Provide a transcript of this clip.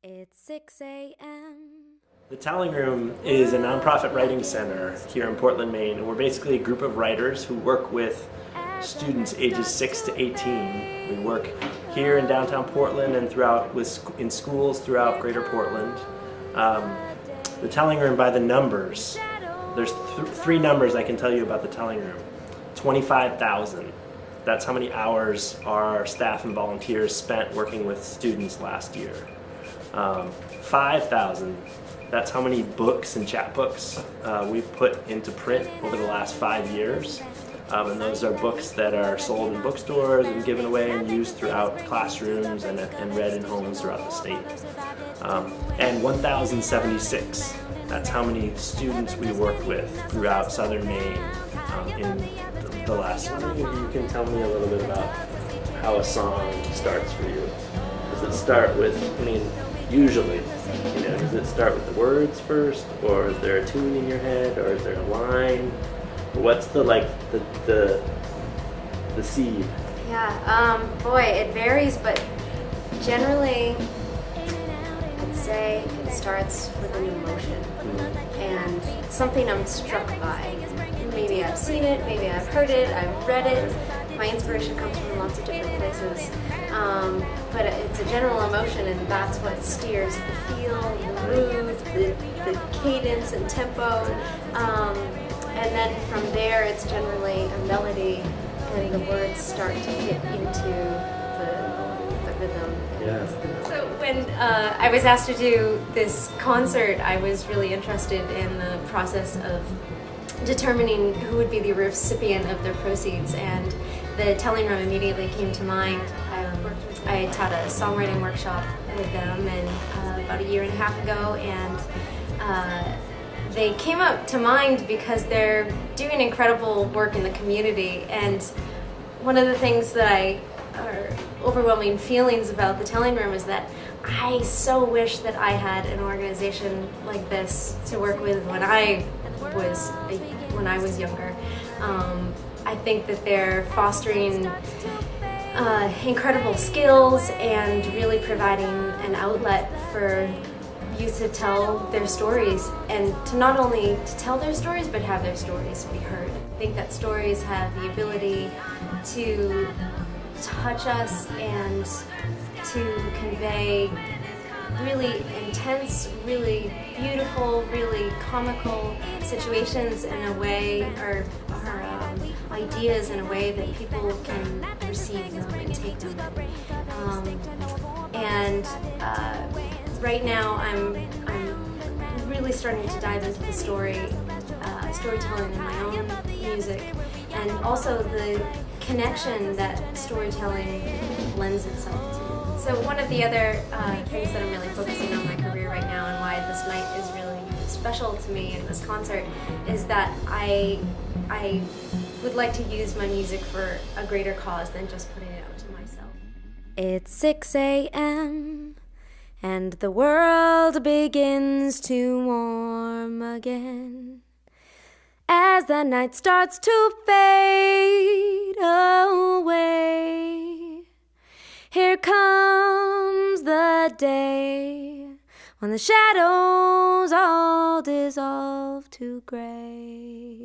It's 6 a.m. The Dahlin Room is a nonprofit writing center here in Portland, Maine, and we're basically a group of writers who work with students ages 6 to 18. We work here in downtown Portland and in schools throughout Greater Portland. The Dahlin Room, by the numbers, there's three numbers I can tell you about the Dahlin Room. 25,000. That's how many hours our staff and volunteers spent working with students last year. 5,000. That's how many books and chapbooks we've put into print over the last 5 years. And those are books that are sold in bookstores and given away and used throughout classrooms and read in homes throughout the state. And 1,076. That's how many students we worked with throughout southern Maine in the last one. Maybe you can tell me a little bit about how a song starts for you. Does it start with, usually, does it start with the words first, or is there a tune in your head, or is there a line? What's the seed? Yeah, boy, it varies, but generally, I'd say it starts with an emotion and something I'm struck by. Maybe I've seen it, maybe I've heard it, I've read it. My inspiration comes from lots of different places, but it's a general emotion, and that's what steers the feel, the mood, the cadence and tempo, and then from there it's generally a melody, and the words start to fit into the rhythm. Yeah. So when I was asked to do this concert, I was really interested in the process of determining who would be the recipient of their proceeds, and the Dahlin Room immediately came to mind. I taught a songwriting workshop with them about 1.5 years ago, and they came up to mind because they're doing incredible work in the community. And one of the things that are overwhelming feelings about the Dahlin Room is that I so wish that I had an organization like this to work with when I was younger. I think that they're fostering incredible skills and really providing an outlet for youth to tell their stories, and to not only to tell their stories but have their stories be heard. I think that stories have the ability to touch us and to convey really intense, really beautiful, really comical situations in a way, or ideas in a way that people can receive them and take them in. Right now I'm really starting to dive into the storytelling in my own music, and also the connection that storytelling lends itself to. So one of the other things that I'm really focusing on in my career right now, and why this night is really special to me in this concert, is that I would like to use my music for a greater cause than just putting it out to myself. It's 6 a.m. and the world begins to warm again as the night starts to fade away. Here comes the day when the shadows all dissolve to gray.